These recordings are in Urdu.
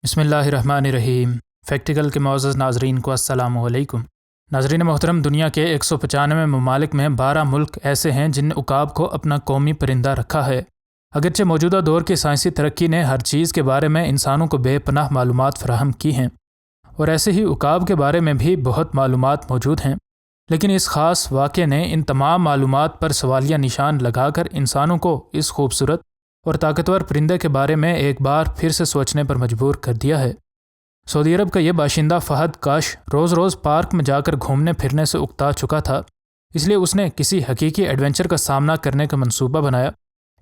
بسم اللہ الرحمن الرحیم۔ فیکٹیکل کے معزز ناظرین کو السلام علیکم۔ ناظرین محترم، دنیا کے 195 ممالک میں 12 ملک ایسے ہیں جن نے عقاب کو اپنا قومی پرندہ رکھا ہے۔ اگرچہ موجودہ دور کی سائنسی ترقی نے ہر چیز کے بارے میں انسانوں کو بے پناہ معلومات فراہم کی ہیں، اور ایسے ہی عقاب کے بارے میں بھی بہت معلومات موجود ہیں، لیکن اس خاص واقعے نے ان تمام معلومات پر سوالیہ نشان لگا کر انسانوں کو اس خوبصورت اور طاقتور پرندے کے بارے میں ایک بار پھر سے سوچنے پر مجبور کر دیا ہے۔ سعودی عرب کا یہ باشندہ فہد کاش روز روز پارک میں جا کر گھومنے پھرنے سے اکتا چکا تھا، اس لیے اس نے کسی حقیقی ایڈونچر کا سامنا کرنے کا منصوبہ بنایا۔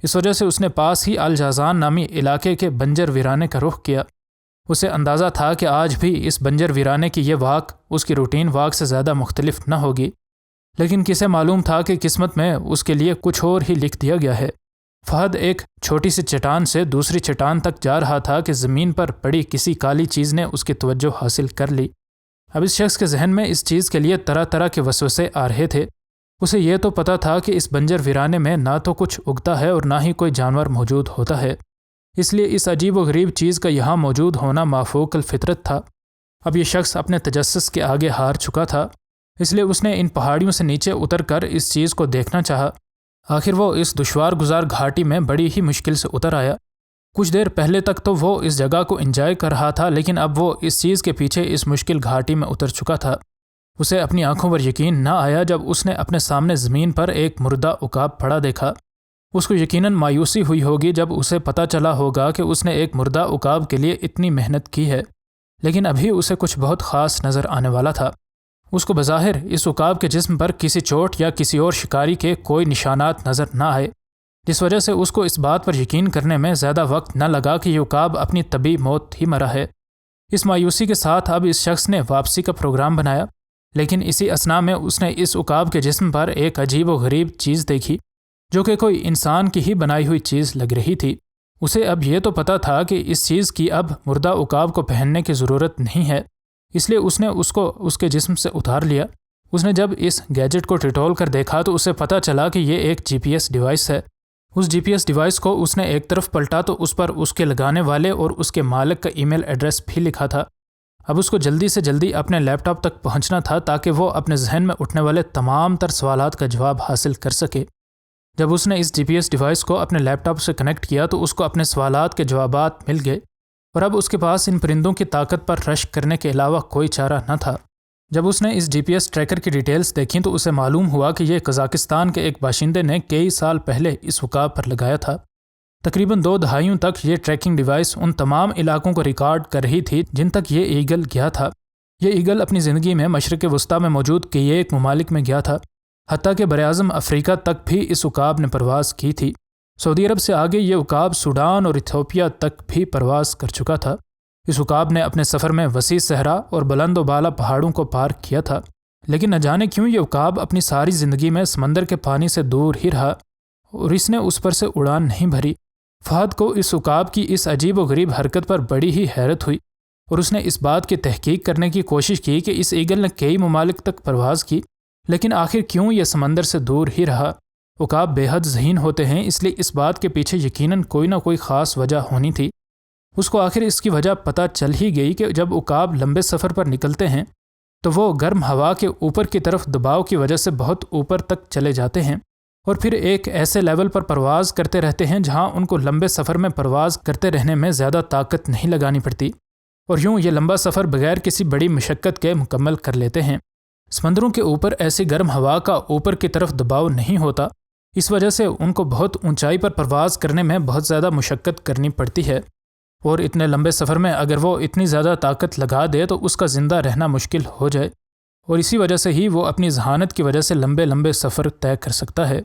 اس وجہ سے اس نے پاس ہی الجازان نامی علاقے کے بنجر ویرانے کا رخ کیا۔ اسے اندازہ تھا کہ آج بھی اس بنجر ویرانے کی یہ واک اس کی روٹین واک سے زیادہ مختلف نہ ہوگی، لیکن کسے معلوم تھا کہ قسمت میں اس کے لیے کچھ اور ہی لکھ دیا گیا ہے۔ فہد ایک چھوٹی سی چٹان سے دوسری چٹان تک جا رہا تھا کہ زمین پر پڑی کسی کالی چیز نے اس کی توجہ حاصل کر لی۔ اب اس شخص کے ذہن میں اس چیز کے لیے طرح طرح کے وسوسے آ رہے تھے۔ اسے یہ تو پتہ تھا کہ اس بنجر ویرانے میں نہ تو کچھ اگتا ہے اور نہ ہی کوئی جانور موجود ہوتا ہے، اس لیے اس عجیب و غریب چیز کا یہاں موجود ہونا مافوق الفطرت تھا۔ اب یہ شخص اپنے تجسس کے آگے ہار چکا تھا، اس لیے اس نے ان پہاڑیوں سے نیچے اتر کر اس چیز کو دیکھنا چاہا۔ آخر وہ اس دشوار گزار گھاٹی میں بڑی ہی مشکل سے اتر آیا۔ کچھ دیر پہلے تک تو وہ اس جگہ کو انجوائے کر رہا تھا، لیکن اب وہ اس چیز کے پیچھے اس مشکل گھاٹی میں اتر چکا تھا۔ اسے اپنی آنکھوں پر یقین نہ آیا جب اس نے اپنے سامنے زمین پر ایک مردہ عقاب پڑا دیکھا۔ اس کو یقیناً مایوسی ہوئی ہوگی جب اسے پتہ چلا ہوگا کہ اس نے ایک مردہ عقاب کے لیے اتنی محنت کی ہے، لیکن ابھی اسے کچھ بہت خاص نظر آنے والا تھا۔ اس کو بظاہر اس عقاب کے جسم پر کسی چوٹ یا کسی اور شکاری کے کوئی نشانات نظر نہ آئے، جس وجہ سے اس کو اس بات پر یقین کرنے میں زیادہ وقت نہ لگا کہ یہ عقاب اپنی طبیعی موت ہی مرا ہے۔ اس مایوسی کے ساتھ اب اس شخص نے واپسی کا پروگرام بنایا، لیکن اسی اثناء میں اس نے اس عقاب کے جسم پر ایک عجیب و غریب چیز دیکھی، جو کہ کوئی انسان کی ہی بنائی ہوئی چیز لگ رہی تھی۔ اسے اب یہ تو پتہ تھا کہ اس چیز کی اب مردہ عقاب کو پہننے کی ضرورت نہیں ہے، اس لیے اس نے اس کو اس کے جسم سے اتار لیا۔ اس نے جب اس گیجٹ کو ٹٹول کر دیکھا تو اسے پتہ چلا کہ یہ ایک جی پی ایس ڈیوائس ہے۔ اس جی پی ایس ڈیوائس کو اس نے ایک طرف پلٹا تو اس پر اس کے لگانے والے اور اس کے مالک کا ای میل ایڈریس بھی لکھا تھا۔ اب اس کو جلدی سے جلدی اپنے لیپ ٹاپ تک پہنچنا تھا تاکہ وہ اپنے ذہن میں اٹھنے والے تمام تر سوالات کا جواب حاصل کر سکے۔ جب اس نے اس جی پی ایس ڈیوائس کو اپنے لیپ ٹاپ سے کنیکٹ کیا تو اس کو اپنے سوالات کے جوابات مل گئے، اور اب اس کے پاس ان پرندوں کی طاقت پر رشک کرنے کے علاوہ کوئی چارہ نہ تھا۔ جب اس نے اس جی پی ایس ٹریکر کی ڈیٹیلز دیکھیں تو اسے معلوم ہوا کہ یہ قزاقستان کے ایک باشندے نے کئی سال پہلے اس عقاب پر لگایا تھا۔ تقریباً 2 دہائیوں تک یہ ٹریکنگ ڈیوائس ان تمام علاقوں کو ریکارڈ کر رہی تھی جن تک یہ ایگل گیا تھا۔ یہ ایگل اپنی زندگی میں مشرق وسطیٰ میں موجود کئی ایک ممالک میں گیا تھا، حتیٰ کہ براعظم افریقہ تک بھی اس عقاب نے پرواز کی تھی۔ سعودی عرب سے آگے یہ عقاب سوڈان اور ایتھوپیا تک بھی پرواز کر چکا تھا۔ اس عقاب نے اپنے سفر میں وسیع صحرا اور بلند و بالا پہاڑوں کو پار کیا تھا، لیکن نہ جانے کیوں یہ عقاب اپنی ساری زندگی میں سمندر کے پانی سے دور ہی رہا اور اس نے اس پر سے اڑان نہیں بھری۔ فہد کو اس عقاب کی اس عجیب و غریب حرکت پر بڑی ہی حیرت ہوئی، اور اس نے اس بات کی تحقیق کرنے کی کوشش کی کہ اس ایگل نے کئی ممالک تک پرواز کی، لیکن آخر کیوں یہ سمندر سے دور ہی رہا۔ عقاب بے حد ذہین ہوتے ہیں، اس لیے اس بات کے پیچھے یقیناً کوئی نہ کوئی خاص وجہ ہونی تھی۔ اس کو آخر اس کی وجہ پتہ چل ہی گئی کہ جب عقاب لمبے سفر پر نکلتے ہیں تو وہ گرم ہوا کے اوپر کی طرف دباؤ کی وجہ سے بہت اوپر تک چلے جاتے ہیں، اور پھر ایک ایسے لیول پر پرواز کرتے رہتے ہیں جہاں ان کو لمبے سفر میں پرواز کرتے رہنے میں زیادہ طاقت نہیں لگانی پڑتی، اور یوں یہ لمبا سفر بغیر کسی بڑی مشقت کے مکمل کر لیتے ہیں۔ سمندروں کے اوپر ایسی گرم ہوا کا اوپر کی طرف دباؤ نہیں ہوتا، اس وجہ سے ان کو بہت اونچائی پر پرواز کرنے میں بہت زیادہ مشقت کرنی پڑتی ہے، اور اتنے لمبے سفر میں اگر وہ اتنی زیادہ طاقت لگا دے تو اس کا زندہ رہنا مشکل ہو جائے، اور اسی وجہ سے ہی وہ اپنی ذہانت کی وجہ سے لمبے لمبے سفر طے کر سکتا ہے۔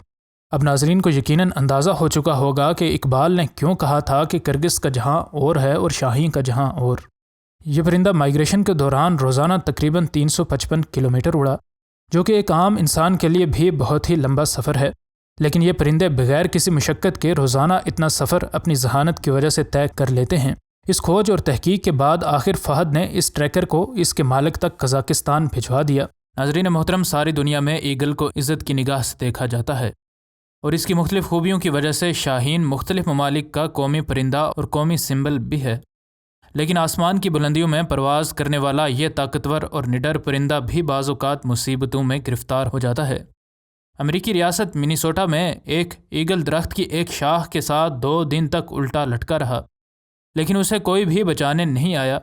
اب ناظرین کو یقیناً اندازہ ہو چکا ہوگا کہ اقبال نے کیوں کہا تھا کہ کرگس کا جہاں اور ہے اور شاہین کا جہاں اور۔ یہ پرندہ مائیگریشن کے دوران روزانہ تقریباً 355 کلومیٹر اڑا، جو کہ ایک عام انسان کے لیے بھی بہت ہی لمبا سفر ہے، لیکن یہ پرندے بغیر کسی مشقت کے روزانہ اتنا سفر اپنی ذہانت کی وجہ سے طے کر لیتے ہیں۔ اس کھوج اور تحقیق کے بعد آخر فہد نے اس ٹریکر کو اس کے مالک تک قزاقستان بھجوا دیا۔ ناظرین محترم، ساری دنیا میں ایگل کو عزت کی نگاہ سے دیکھا جاتا ہے، اور اس کی مختلف خوبیوں کی وجہ سے شاہین مختلف ممالک کا قومی پرندہ اور قومی سمبل بھی ہے، لیکن آسمان کی بلندیوں میں پرواز کرنے والا یہ طاقتور اور نڈر پرندہ بھی بعض اوقات مصیبتوں میں گرفتار ہو جاتا ہے۔ امریکی ریاست منیسوٹا میں ایک ایگل درخت کی ایک شاخ کے ساتھ 2 دن تک الٹا لٹکا رہا، لیکن اسے کوئی بھی بچانے نہیں آیا۔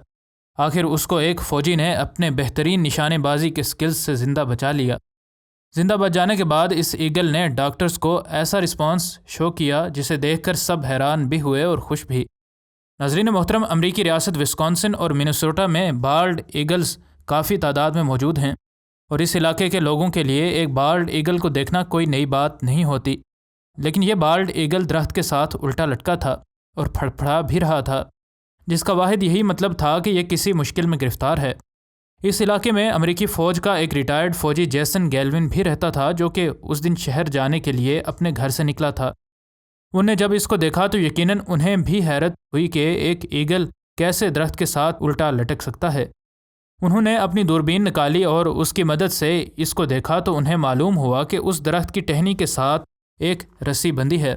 آخر اس کو ایک فوجی نے اپنے بہترین نشانے بازی کے سکلز سے زندہ بچا لیا۔ زندہ بچ جانے کے بعد اس ایگل نے ڈاکٹرز کو ایسا رسپانس شو کیا جسے دیکھ کر سب حیران بھی ہوئے اور خوش بھی۔ ناظرین محترم، امریکی ریاست وسکونسن اور منیسوٹا میں بالڈ ایگلز کافی تعداد میں موجود ہیں، اور اس علاقے کے لوگوں کے لیے ایک بالڈ ایگل کو دیکھنا کوئی نئی بات نہیں ہوتی۔ لیکن یہ بالڈ ایگل درخت کے ساتھ الٹا لٹکا تھا اور پھڑپھڑا بھی رہا تھا، جس کا واحد یہی مطلب تھا کہ یہ کسی مشکل میں گرفتار ہے۔ اس علاقے میں امریکی فوج کا ایک ریٹائرڈ فوجی جیسن گیلون بھی رہتا تھا، جو کہ اس دن شہر جانے کے لیے اپنے گھر سے نکلا تھا۔ انہوں نے جب اس کو دیکھا تو یقیناً انہیں بھی حیرت ہوئی کہ ایک ایگل کیسے درخت کے ساتھ الٹا لٹک سکتا ہے۔ انہوں نے اپنی دوربین نکالی اور اس کی مدد سے اس کو دیکھا تو انہیں معلوم ہوا کہ اس درخت کی ٹہنی کے ساتھ ایک رسی بندھی ہے،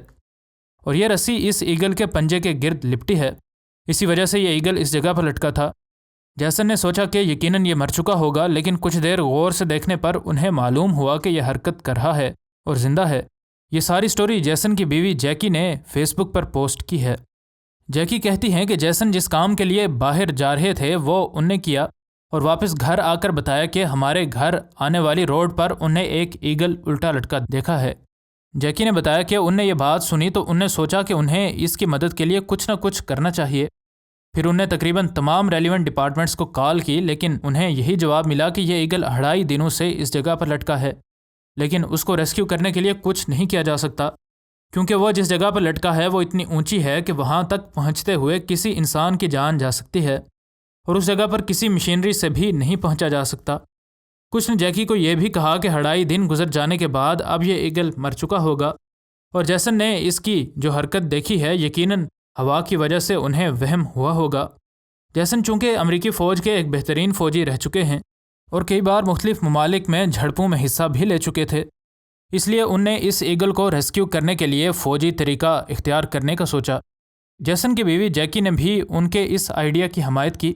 اور یہ رسی اس ایگل کے پنجے کے گرد لپٹی ہے۔ اسی وجہ سے یہ ایگل اس جگہ پر لٹکا تھا۔ جیسن نے سوچا کہ یقیناً یہ مر چکا ہوگا، لیکن کچھ دیر غور سے دیکھنے پر انہیں معلوم ہوا کہ یہ حرکت کر رہا ہے اور زندہ ہے۔ یہ ساری سٹوری جیسن کی بیوی جیکی نے فیس بک پر پوسٹ کی ہے۔ جیکی کہتی ہیں کہ جیسن جس کام کے لیے باہر جا رہے تھے وہ ان نے کیا، اور واپس گھر آ کر بتایا کہ ہمارے گھر آنے والی روڈ پر انہیں ایک ایگل الٹا لٹکا دیکھا ہے۔ جیکی نے بتایا کہ ان نے یہ بات سنی تو ان نے سوچا کہ انہیں اس کی مدد کے لیے کچھ نہ کچھ کرنا چاہیے۔ پھر انہیں تقریباً تمام ریلیونٹ ڈپارٹمنٹس کو کال کی، لیکن انہیں یہی جواب ملا کہ یہ ایگل 2.5 دنوں سے اس جگہ پر لٹکا ہے، لیکن اس کو ریسکیو کرنے کے لیے کچھ نہیں کیا جا سکتا، کیونکہ وہ جس جگہ پر لٹکا ہے وہ اتنی اونچی ہے کہ وہاں تک پہنچتے ہوئے کسی انسان کی جان جا سکتی ہے، اور اس جگہ پر کسی مشینری سے بھی نہیں پہنچا جا سکتا۔ کچھ نے جیکی کو یہ بھی کہا کہ 2.5 دن گزر جانے کے بعد اب یہ ایگل مر چکا ہوگا، اور جیسن نے اس کی جو حرکت دیکھی ہے یقیناً ہوا کی وجہ سے انہیں وہم ہوا ہوگا۔ جیسن چونکہ امریکی فوج کے ایک بہترین فوجی رہ چکے ہیں اور کئی بار مختلف ممالک میں جھڑپوں میں حصہ بھی لے چکے تھے، اس لیے ان نے اس ایگل کو ریسکیو کرنے کے لیے فوجی طریقہ اختیار کرنے کا سوچا۔ جیسن کی بیوی جیکی نے بھی ان کے اس آئیڈیا کی حمایت کی،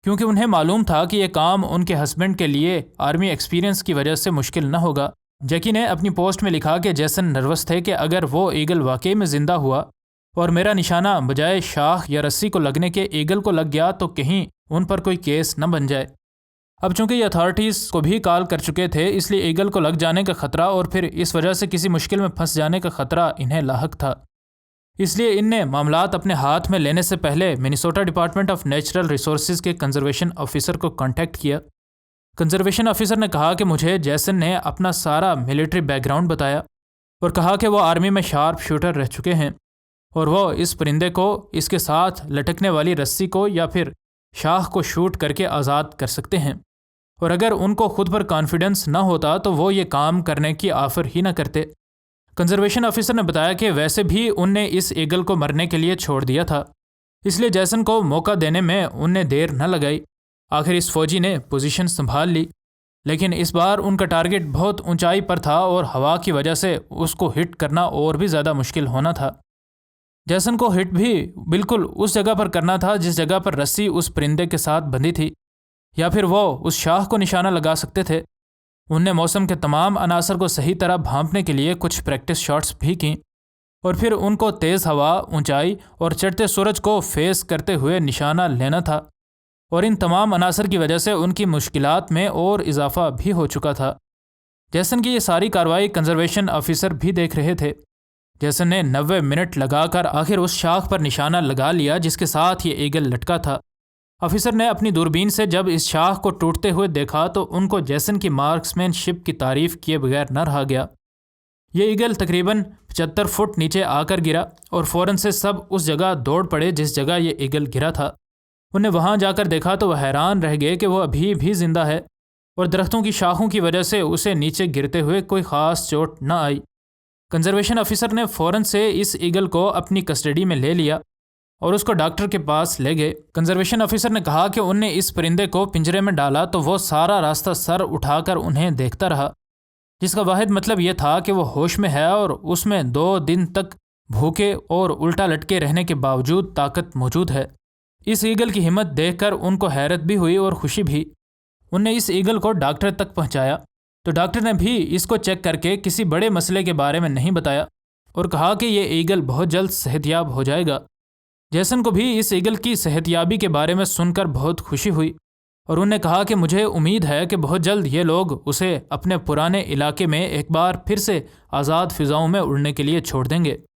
کیونکہ انہیں معلوم تھا کہ یہ کام ان کے ہسبینڈ کے لیے آرمی ایکسپیرینس کی وجہ سے مشکل نہ ہوگا۔ جیکی نے اپنی پوسٹ میں لکھا کہ جیسن نروس تھے کہ اگر وہ ایگل واقعی میں زندہ ہوا اور میرا نشانہ بجائے شاخ یا رسی کو لگنے کے ایگل کو لگ گیا تو کہیں ان پر کوئی کیس نہ بن جائے۔ اب چونکہ یہ اتھارٹیز کو بھی کال کر چکے تھے، اس لیے ایگل کو لگ جانے کا خطرہ اور پھر اس وجہ سے کسی مشکل میں پھنس جانے کا خطرہ انہیں لاحق تھا۔ اس لیے ان نے معاملات اپنے ہاتھ میں لینے سے پہلے Minnesota department of natural resources کے کنزرویشن آفیسر کو کانٹیکٹ کیا۔ کنزرویشن آفیسر نے کہا کہ مجھے جیسن نے اپنا سارا ملٹری بیک گراؤنڈ بتایا اور کہا کہ وہ آرمی میں شارپ شوٹر رہ چکے ہیں، اور وہ اس پرندے کو اس کے ساتھ لٹکنے والی رسی کو یا پھر شاخ کو شوٹ کر کے آزاد کر سکتے ہیں، اور اگر ان کو خود پر کانفیڈنس نہ ہوتا تو وہ یہ کام کرنے کی آفر ہی نہ کرتے۔ کنزرویشن آفیسر نے بتایا کہ ویسے بھی ان نے اس ایگل کو مرنے کے لیے چھوڑ دیا تھا، اس لیے جیسن کو موقع دینے میں ان نے دیر نہ لگائی۔ آخر اس فوجی نے پوزیشن سنبھال لی، لیکن اس بار ان کا ٹارگٹ بہت اونچائی پر تھا اور ہوا کی وجہ سے اس کو ہٹ کرنا اور بھی زیادہ مشکل ہونا تھا۔ جیسن کو ہٹ بھی بالکل اس جگہ پر کرنا تھا جس جگہ پر رسی اس پرندے کے ساتھ بندھی تھی، یا پھر وہ اس شاخ کو نشانہ لگا سکتے تھے۔ ان نے موسم کے تمام عناصر کو صحیح طرح بھانپنے کے لیے کچھ پریکٹس شاٹس بھی کیں، اور پھر ان کو تیز ہوا، اونچائی اور چڑھتے سورج کو فیس کرتے ہوئے نشانہ لینا تھا، اور ان تمام عناصر کی وجہ سے ان کی مشکلات میں اور اضافہ بھی ہو چکا تھا۔ جیسن کی یہ ساری کارروائی کنزرویشن آفیسر بھی دیکھ رہے تھے۔ جیسن نے 90 منٹ لگا کر آخر اس شاخ پر نشانہ لگا لیا جس کے ساتھ یہ ایگل لٹکا تھا۔ آفیسر نے اپنی دوربین سے جب اس شاخ کو ٹوٹتے ہوئے دیکھا تو ان کو جیسن کی مارکسمین شپ کی تعریف کیے بغیر نہ رہا گیا۔ یہ ایگل تقریباً 75 فٹ نیچے آ کر گرا اور فوراً سے سب اس جگہ دوڑ پڑے جس جگہ یہ ایگل گرا تھا۔ انہیں وہاں جا کر دیکھا تو وہ حیران رہ گئے کہ وہ ابھی بھی زندہ ہے، اور درختوں کی شاخوں کی وجہ سے اسے نیچے گرتے ہوئے کوئی خاص چوٹ نہ آئی۔ کنزرویشن آفیسر نے فوراً سے اس ایگل کو اپنی کسٹڈی میں لے لیا اور اس کو ڈاکٹر کے پاس لے گئے۔ کنزرویشن آفیسر نے کہا کہ ان نے اس پرندے کو پنجرے میں ڈالا تو وہ سارا راستہ سر اٹھا کر انہیں دیکھتا رہا، جس کا واحد مطلب یہ تھا کہ وہ ہوش میں ہے اور اس میں 2 دن تک بھوکے اور الٹا لٹکے رہنے کے باوجود طاقت موجود ہے۔ اس ایگل کی ہمت دیکھ کر ان کو حیرت بھی ہوئی اور خوشی بھی۔ ان نے اس ایگل کو ڈاکٹر تک پہنچایا تو ڈاکٹر نے بھی اس کو چیک کر کے کسی بڑے مسئلے کے بارے میں نہیں بتایا اور کہا کہ یہ ایگل بہت جلد صحت یاب ہو جائے گا۔ جیسن کو بھی اس ایگل کی صحت یابی کے بارے میں سن کر بہت خوشی ہوئی اور انہوں نے کہا کہ مجھے امید ہے کہ بہت جلد یہ لوگ اسے اپنے پرانے علاقے میں ایک بار پھر سے آزاد فضاؤں میں اڑنے کے لیے چھوڑ دیں گے۔